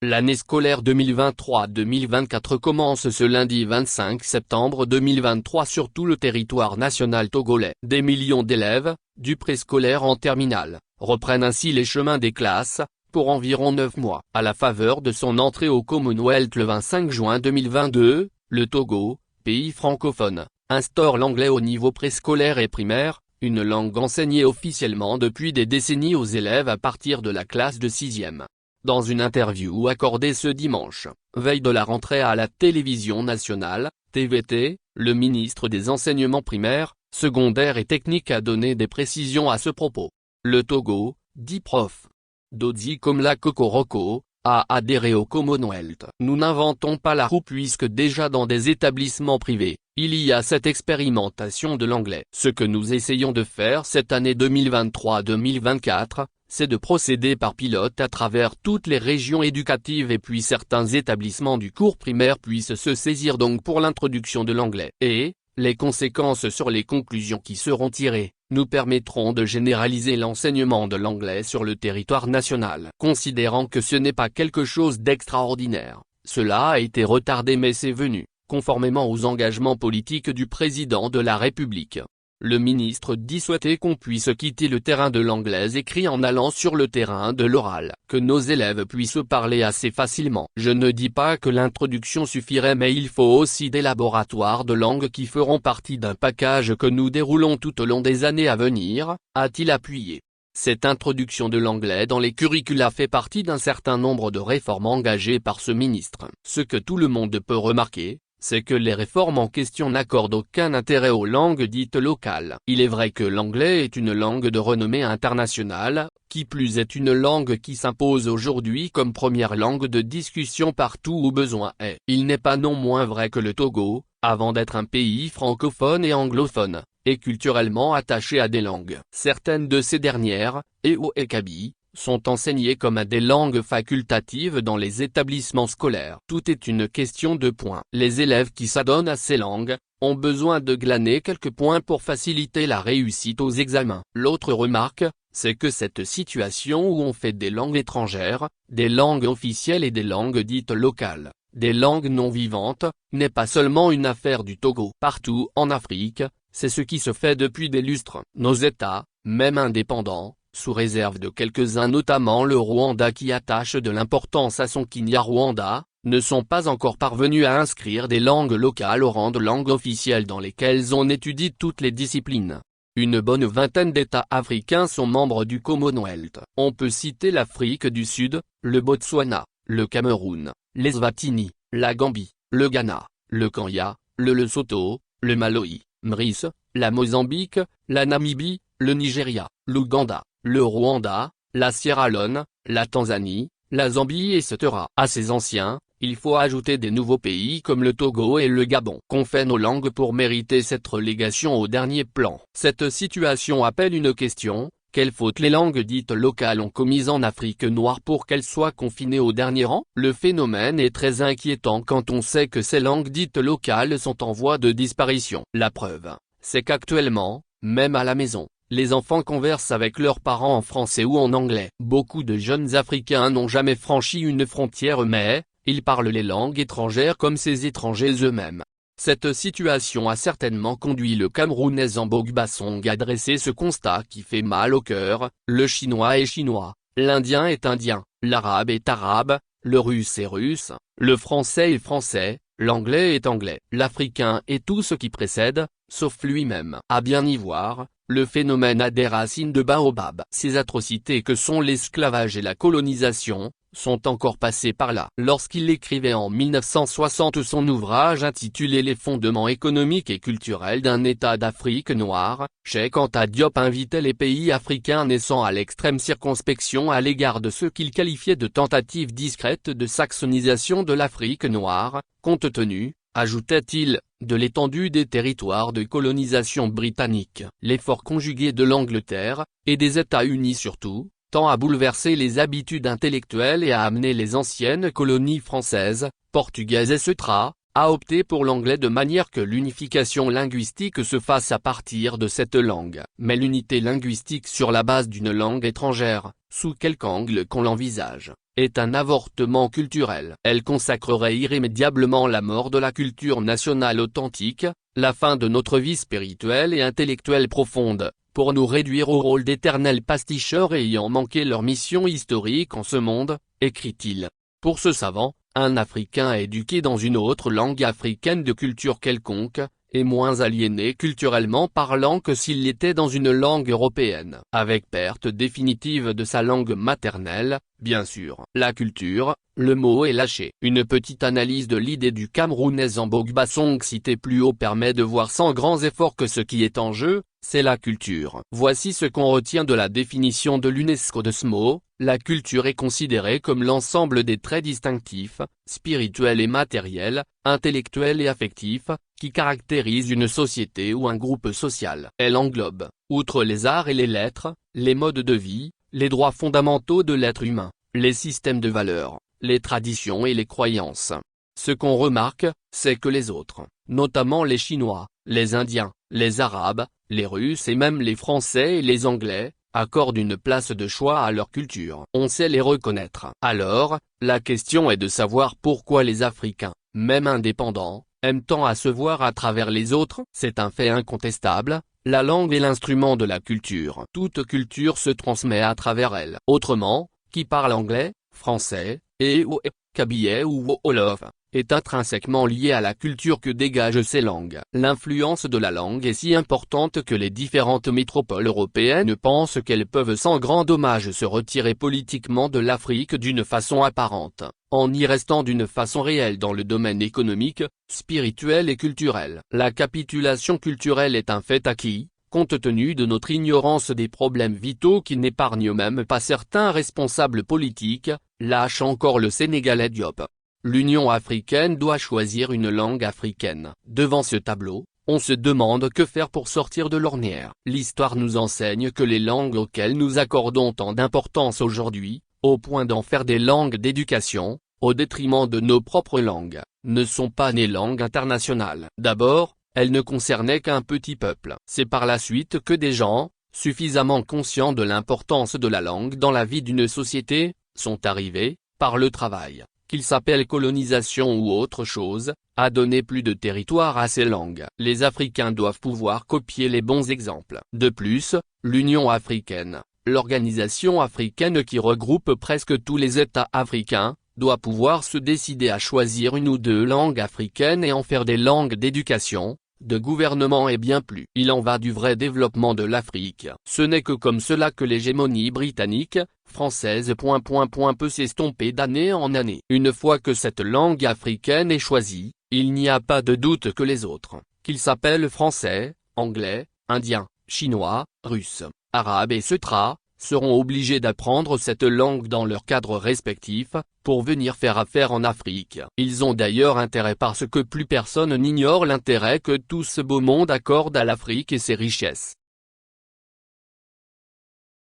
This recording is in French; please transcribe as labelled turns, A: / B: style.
A: L'année scolaire 2023-2024 commence ce lundi 25 septembre 2023 sur tout le territoire national togolais. Des millions d'élèves, du préscolaire en terminale, reprennent ainsi les chemins des classes, pour environ 9 mois. À la faveur de son entrée au Commonwealth le 25 juin 2022, le Togo, pays francophone, instaure l'anglais au niveau préscolaire et primaire, une langue enseignée officiellement depuis des décennies aux élèves à partir de la classe de 6e. Dans une interview accordée ce dimanche, veille de la rentrée à la télévision nationale, TVT, le ministre des Enseignements primaires, secondaires et techniques a donné des précisions à ce propos. Le Togo, dit Prof. Dodi Komla Kokoroko, a adhéré au Commonwealth. Nous n'inventons pas la roue puisque déjà dans des établissements privés, il y a cette expérimentation de l'anglais. Ce que nous essayons de faire cette année 2023-2024, c'est de procéder par pilote à travers toutes les régions éducatives et puis certains établissements du cours primaire puissent se saisir donc pour l'introduction de l'anglais. Et, les conséquences sur les conclusions qui seront tirées, nous permettront de généraliser l'enseignement de l'anglais sur le territoire national. Considérant que ce n'est pas quelque chose d'extraordinaire, cela a été retardé mais c'est venu, conformément aux engagements politiques du président de la République. Le ministre dit souhaiter qu'on puisse quitter le terrain de l'anglais écrit en allant sur le terrain de l'oral, que nos élèves puissent parler assez facilement. Je ne dis pas que l'introduction suffirait mais il faut aussi des laboratoires de langue qui feront partie d'un package que nous déroulons tout au long des années à venir, a-t-il appuyé. Cette introduction de l'anglais dans les curricula fait partie d'un certain nombre de réformes engagées par ce ministre. Ce que tout le monde peut remarquer, c'est que les réformes en question n'accordent aucun intérêt aux langues dites locales. Il est vrai que l'anglais est une langue de renommée internationale, qui plus est une langue qui s'impose aujourd'hui comme première langue de discussion partout où besoin est. Il n'est pas non moins vrai que le Togo, avant d'être un pays francophone et anglophone, est culturellement attaché à des langues. Certaines de ces dernières, Ewo et Kabi, sont enseignées comme des langues facultatives dans les établissements scolaires. Tout est une question de points. Les élèves qui s'adonnent à ces langues, ont besoin de glaner quelques points pour faciliter la réussite aux examens. L'autre remarque, c'est que cette situation où on fait des langues étrangères, des langues officielles et des langues dites locales, des langues non vivantes, n'est pas seulement une affaire du Togo. Partout en Afrique, c'est ce qui se fait depuis des lustres. Nos États, même indépendants, sous réserve de quelques-uns notamment le Rwanda qui attache de l'importance à son Kinyarwanda, ne sont pas encore parvenus à inscrire des langues locales au rang de langues officielles dans lesquelles on étudie toutes les disciplines. Une bonne vingtaine d'États africains sont membres du Commonwealth. On peut citer l'Afrique du Sud, le Botswana, le Cameroun, l'Eswatini, la Gambie, le Ghana, le Kenya, le Lesotho, le Malawi, Maurice, la Mozambique, la Namibie, le Nigeria, l'Ouganda, le Rwanda, la Sierra Leone, la Tanzanie, la Zambie etc. À ces anciens, il faut ajouter des nouveaux pays comme le Togo et le Gabon. Qu'ont fait nos langues pour mériter cette relégation au dernier plan? Cette situation appelle une question: quelle faute les langues dites locales ont commises en Afrique noire pour qu'elles soient confinées au dernier rang? Le phénomène est très inquiétant quand on sait que ces langues dites locales sont en voie de disparition. La preuve, c'est qu'actuellement, même à la maison, les enfants conversent avec leurs parents en français ou en anglais. Beaucoup de jeunes Africains n'ont jamais franchi une frontière mais, ils parlent les langues étrangères comme ces étrangers eux-mêmes. Cette situation a certainement conduit le Camerounais Zambogba Song à dresser ce constat qui fait mal au cœur: le chinois est chinois, l'indien est indien, l'arabe est arabe, le russe est russe, le français est français, l'anglais est anglais. L'africain est tout ce qui précède, sauf lui-même. À bien y voir, le phénomène a des racines de baobab. Ces atrocités que sont l'esclavage et la colonisation, sont encore passés par là. Lorsqu'il écrivait en 1960 son ouvrage intitulé Les fondements économiques et culturels d'un État d'Afrique noire, Cheikh Anta Diop invitait les pays africains naissant à l'extrême circonspection à l'égard de ce qu'il qualifiait de tentatives discrètes de saxonisation de l'Afrique noire, compte tenu, ajoutait-il, de l'étendue des territoires de colonisation britannique. L'effort conjugué de l'Angleterre, et des États-Unis surtout, tend à bouleverser les habitudes intellectuelles et à amener les anciennes colonies françaises, portugaises etc., à opter pour l'anglais de manière que l'unification linguistique se fasse à partir de cette langue. Mais l'unité linguistique sur la base d'une langue étrangère, sous quelque angle qu'on l'envisage, est un avortement culturel. Elle consacrerait irrémédiablement la mort de la culture nationale authentique, la fin de notre vie spirituelle et intellectuelle profonde, pour nous réduire au rôle d'éternels pasticheurs ayant manqué leur mission historique en ce monde, écrit-il. Pour ce savant, un Africain éduqué dans une autre langue africaine de culture quelconque, est moins aliéné culturellement parlant que s'il l'était dans une langue européenne. Avec perte définitive de sa langue maternelle, bien sûr. La culture, le mot est lâché. Une petite analyse de l'idée du Camerounais Zambogba Song cité plus haut permet de voir sans grands efforts que ce qui est en jeu, c'est la culture. Voici ce qu'on retient de la définition de l'UNESCO de ce mot. La culture est considérée comme l'ensemble des traits distinctifs, spirituels et matériels, intellectuels et affectifs, qui caractérisent une société ou un groupe social. Elle englobe, outre les arts et les lettres, les modes de vie, les droits fondamentaux de l'être humain, les systèmes de valeurs, les traditions et les croyances. Ce qu'on remarque, c'est que les autres, notamment les Chinois, les Indiens, les Arabes, les Russes et même les Français et les Anglais, accordent une place de choix à leur culture. On sait les reconnaître. Alors, la question est de savoir pourquoi les Africains, même indépendants, aiment tant à se voir à travers les autres. C'est un fait incontestable, la langue est l'instrument de la culture. Toute culture se transmet à travers elle. Autrement, qui parle anglais, français, kabylie ou wolof, est intrinsèquement lié à la culture que dégagent ces langues. L'influence de la langue est si importante que les différentes métropoles européennes pensent qu'elles peuvent sans grand dommage se retirer politiquement de l'Afrique d'une façon apparente, en y restant d'une façon réelle dans le domaine économique, spirituel et culturel. La capitulation culturelle est un fait acquis, compte tenu de notre ignorance des problèmes vitaux qui n'épargnent même pas certains responsables politiques, lâche encore le Sénégalais Diop. L'Union africaine doit choisir une langue africaine. Devant ce tableau, on se demande que faire pour sortir de l'ornière. L'histoire nous enseigne que les langues auxquelles nous accordons tant d'importance aujourd'hui, au point d'en faire des langues d'éducation, au détriment de nos propres langues, ne sont pas nées langues internationales. D'abord, elles ne concernaient qu'un petit peuple. C'est par la suite que des gens, suffisamment conscients de l'importance de la langue dans la vie d'une société, sont arrivés, par le travail, qu'il s'appelle colonisation ou autre chose, à donner plus de territoire à ces langues. Les Africains doivent pouvoir copier les bons exemples. De plus, l'Union africaine, l'organisation africaine qui regroupe presque tous les États africains, doit pouvoir se décider à choisir une ou deux langues africaines et en faire des langues d'éducation, de gouvernement et bien plus. Il en va du vrai développement de l'Afrique. Ce n'est que comme cela que l'hégémonie britannique, française peut s'estomper d'année en année. Une fois que cette langue africaine est choisie, il n'y a pas de doute que les autres, qu'ils s'appellent français, anglais, indien, chinois, russe, arabe et seront obligés d'apprendre cette langue dans leur cadre respectif, pour venir faire affaire en Afrique. Ils ont d'ailleurs intérêt parce que plus personne n'ignore l'intérêt que tout ce beau monde accorde à l'Afrique et ses richesses.